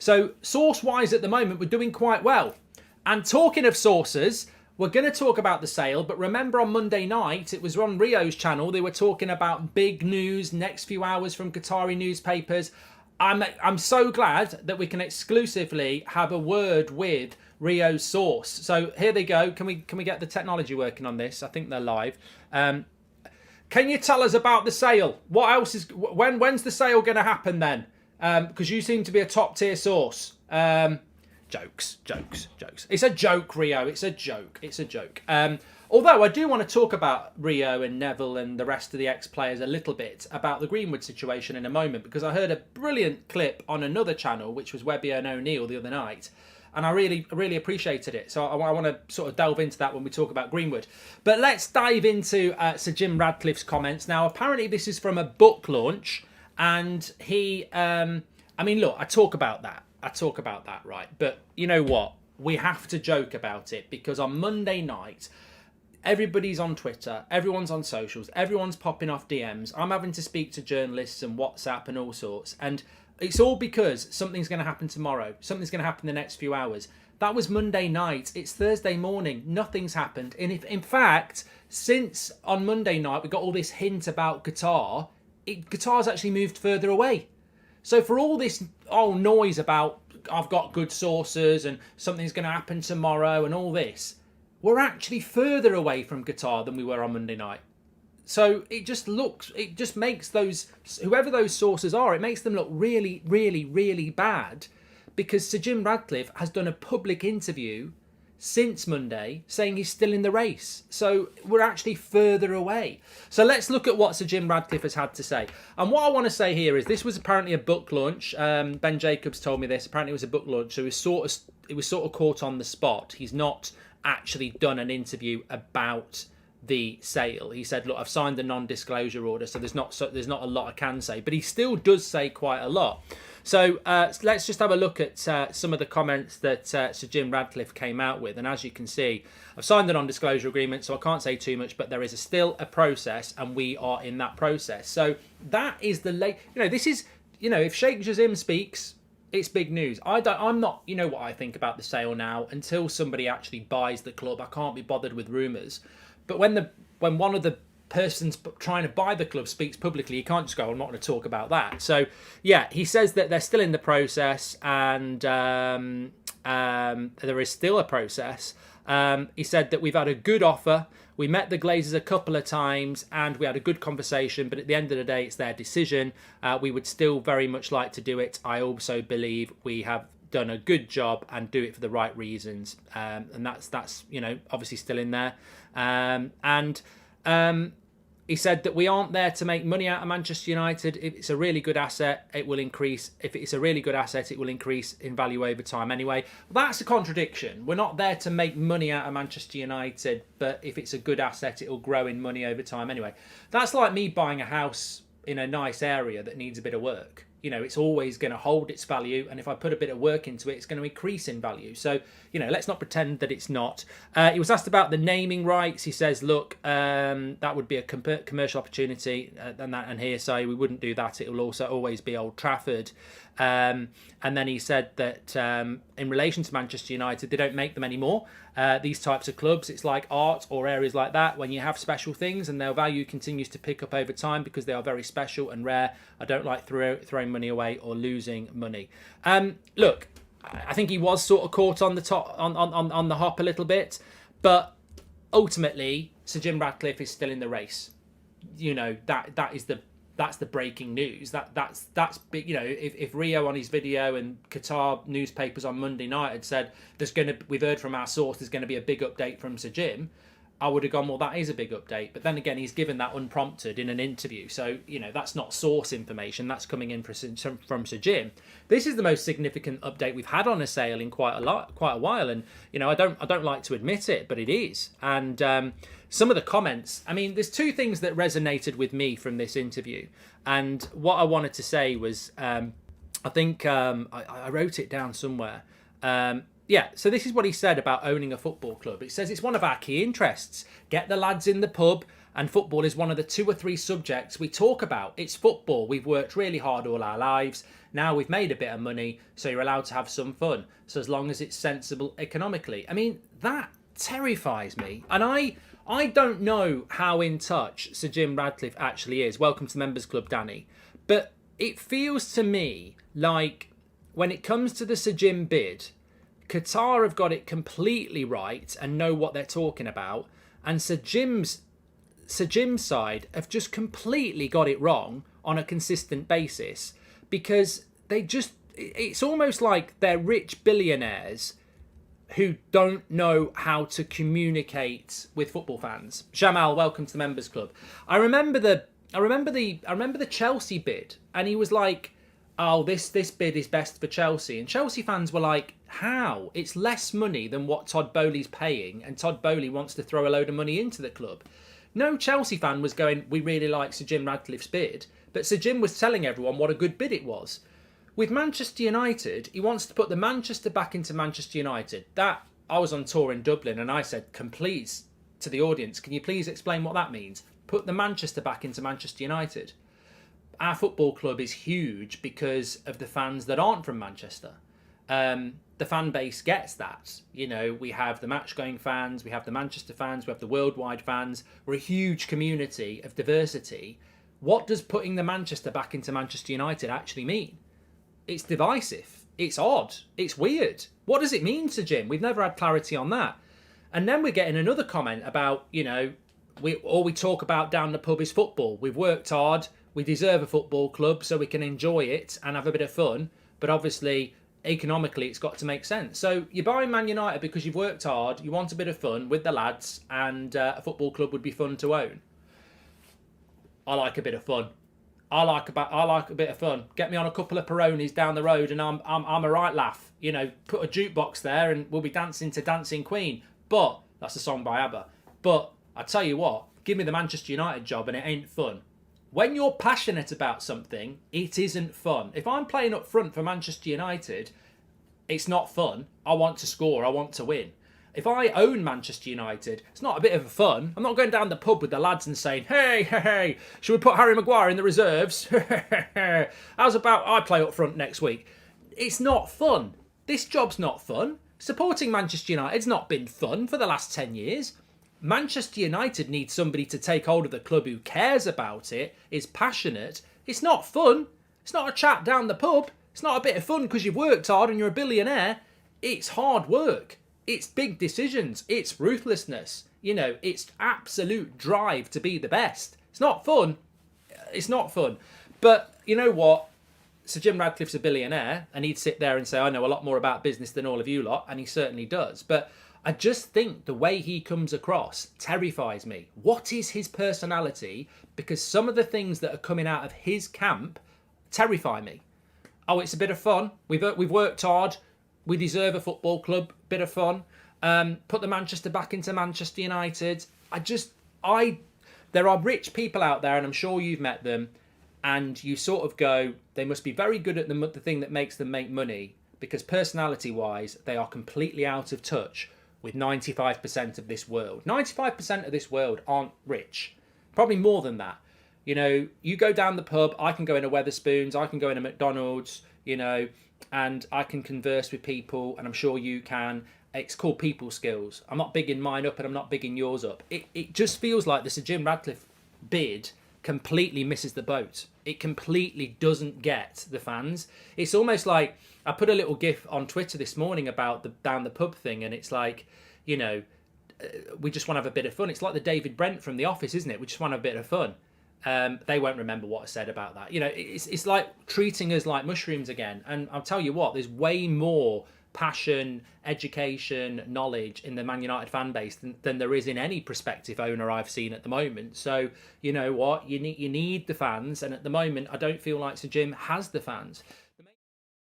So source-wise at the moment, we're doing quite well. And talking of sources, we're going to talk about the sale, but remember on Monday night, it was on Rio's channel, they were talking about big news, next few hours from Qatari newspapers. I'm so glad that we can exclusively have a word with Rio's source. So here they go. Can we get the technology working on this? I think they're live. Can you tell us about the sale? What else is when's the sale going to happen then? Because you seem to be a top tier source. Jokes. It's a joke, Rio. It's a joke. Although I do want to talk about Rio and Neville and the rest of the ex-players a little bit about the Greenwood situation in a moment, because I heard a brilliant clip on another channel, which was Webby and O'Neill the other night, and I really appreciated it. So I want to sort of delve into that when we talk about Greenwood. But let's dive into Sir Jim Ratcliffe's comments. Now, apparently this is from a book launch, and he, I mean, look, I talk about that, right? But you know what? We have to joke about it, because on Monday night, everybody's on Twitter, everyone's on socials, everyone's popping off DMs. I'm having to speak to journalists and WhatsApp and all sorts. And it's all because something's going to happen tomorrow. Something's going to happen in the next few hours. That was Monday night. It's Thursday morning. Nothing's happened. And if, in fact, since on Monday night we got all this hint about Qatar, Qatar's actually moved further away. So for all this noise about I've got good sources and something's going to happen tomorrow and all this, we're actually further away from Qatar than we were on Monday night. So it just makes those, whoever those sources are, it makes them look really, really, really bad, because Sir Jim Ratcliffe has done a public interview since Monday saying he's still in the race. So we're actually further away. So let's look at what Sir Jim Ratcliffe has had to say. And what I want to say here is this was apparently a book launch. Ben Jacobs told me this. Apparently it was a book launch. So it was sort of caught on the spot. He's not actually done an interview about the sale. He said, look, I've signed the non-disclosure order, so there's not a lot I can say, but he still does say quite a lot. So let's just have a look at some of the comments that Sir Jim Ratcliffe came out with. And as you can see, I've signed the non-disclosure agreement, so I can't say too much, but there is still a process, and we are in that process. So that is this is, if Sheikh Jassim speaks, it's big news. I'm not, what I think about the sale now until somebody actually buys the club. I can't be bothered with rumours. But when one of the persons trying to buy the club speaks publicly, you can't just go, I'm not going to talk about that. So yeah, he says that they're still in the process, and there is still a process. He said that we've had a good offer. We met the Glazers a couple of times and we had a good conversation, but at the end of the day, it's their decision. We would still very much like to do it. I also believe we have done a good job and do it for the right reasons. And that's obviously still in there. He said that we aren't there to make money out of Manchester United. If it's a really good asset, it will increase. If it's a really good asset, it will increase in value over time anyway. Well, that's a contradiction. We're not there to make money out of Manchester United, but if it's a good asset, it will grow in money over time anyway. That's like me buying a house in a nice area that needs a bit of work. It's always going to hold its value, and if I put a bit of work into it, it's going to increase in value. So, let's not pretend that it's not. He was asked about the naming rights. He says, look, that would be a commercial opportunity, and hearsay. We wouldn't do that. It will also always be Old Trafford. And then he said that in relation to Manchester United, they don't make them anymore. These types of clubs, it's like art or areas like that, when you have special things and their value continues to pick up over time because they are very special and rare. I don't like throwing money away or losing money. Look, I think he was sort of caught on the top on the hop a little bit, but ultimately Sir Jim Ratcliffe is still in the race. That's the breaking news. That's big. If Rio on his video and Qatar newspapers on Monday night had said we've heard from our source there's going to be a big update from Sir Jim, I would have gone, well, that is a big update. But then again, he's given that unprompted in an interview, so that's not source information. That's coming in from Sir Jim. This is the most significant update we've had on a sale in quite a while, and I don't like to admit it, but it is. And some of the comments, there's two things that resonated with me from this interview. And what I wanted to say was, I think I wrote it down somewhere. So this is what he said about owning a football club. It says it's one of our key interests. Get the lads in the pub, And football is one of the 2 or 3 subjects we talk about. It's football. We've worked really hard all our lives. Now we've made a bit of money, so you're allowed to have some fun. So as long as it's sensible economically. I mean, that terrifies me. And I don't know how in touch Sir Jim Ratcliffe actually is. Welcome to the Members Club, Danny. But it feels to me like when it comes to the Sir Jim bid, Qatar have got it completely right and know what they're talking about. And Sir Jim's side have just completely got it wrong on a consistent basis, because it's almost like they're rich billionaires who don't know how to communicate with football fans. Jamal, welcome to the Members Club. I remember the Chelsea bid, and he was like, "Oh, this bid is best for Chelsea," and Chelsea fans were like, "How? It's less money than what Todd Bowley's paying, and Todd Bowley wants to throw a load of money into the club." No Chelsea fan was going, "We really like Sir Jim Ratcliffe's bid," but Sir Jim was telling everyone what a good bid it was. With Manchester United, he wants to put the Manchester back into Manchester United. That, I was on tour in Dublin and I said, please, to the audience, can you please explain what that means? Put the Manchester back into Manchester United. Our football club is huge because of the fans that aren't from Manchester. The fan base gets that. You know, we have the match-going fans, we have the Manchester fans, we have the worldwide fans. We're a huge community of diversity. What does putting the Manchester back into Manchester United actually mean? It's divisive. It's odd. It's weird. What does it mean to Jim? We've never had clarity on that. And then we're getting another comment about, you know, all we talk about down the pub is football. We've worked hard. We deserve a football club so we can enjoy it and have a bit of fun. But obviously, economically, it's got to make sense. So you're buying Man United because you've worked hard, you want a bit of fun with the lads, and a football club would be fun to own. I like a bit of fun. I like a bit of fun. Get me on a couple of Peronis down the road, and I'm a right laugh. You know, put a jukebox there, and we'll be dancing to Dancing Queen. But that's a song by ABBA. But I tell you what, give me the Manchester United job, and it ain't fun. When you're passionate about something, it isn't fun. If I'm playing up front for Manchester United, it's not fun. I want to score. I want to win. If I own Manchester United, it's not a bit of fun. I'm not going down the pub with the lads and saying, hey, should we put Harry Maguire in the reserves? How's about I play up front next week? It's not fun. This job's not fun. Supporting Manchester United's not been fun for the last 10 years. Manchester United needs somebody to take hold of the club who cares about it, is passionate. It's not fun. It's not a chat down the pub. It's not a bit of fun because you've worked hard and you're a billionaire. It's hard work. It's big decisions. It's ruthlessness. You know, it's absolute drive to be the best. It's not fun. It's not fun. But you know what? Sir Jim Ratcliffe's a billionaire, and he'd sit there and say, I know a lot more about business than all of you lot, and he certainly does. But I just think the way he comes across terrifies me. What is his personality? Because some of the things that are coming out of his camp terrify me. Oh, it's a bit of fun. We've worked hard. We deserve a football club. Bit of fun. Put the Manchester back into Manchester United. There are rich people out there, and I'm sure you've met them, and you sort of go, they must be very good at the thing that makes them make money, because personality-wise, they are completely out of touch with 95% of this world. 95% of this world aren't rich. Probably more than that. You know, you go down the pub, I can go in a Wetherspoons, I can go in a McDonald's, you know, and I can converse with people, and I'm sure you can. It's called people skills. I'm not bigging mine up and I'm not bigging yours up. It just feels like the Sir Jim Ratcliffe bid completely misses the boat. It completely doesn't get the fans. It's almost like, I put a little gif on Twitter this morning about the down the pub thing, and it's like, you know, we just want to have a bit of fun. It's like the David Brent from The Office, isn't it? We just want to have a bit of fun. They won't remember what I said about that. You know, it's like treating us like mushrooms again. And I'll tell you what, there's way more passion, education, knowledge in the Man United fan base than there is in any prospective owner I've seen at the moment. So, you know what, you need the fans, and at the moment I don't feel like Sir Jim has the fans.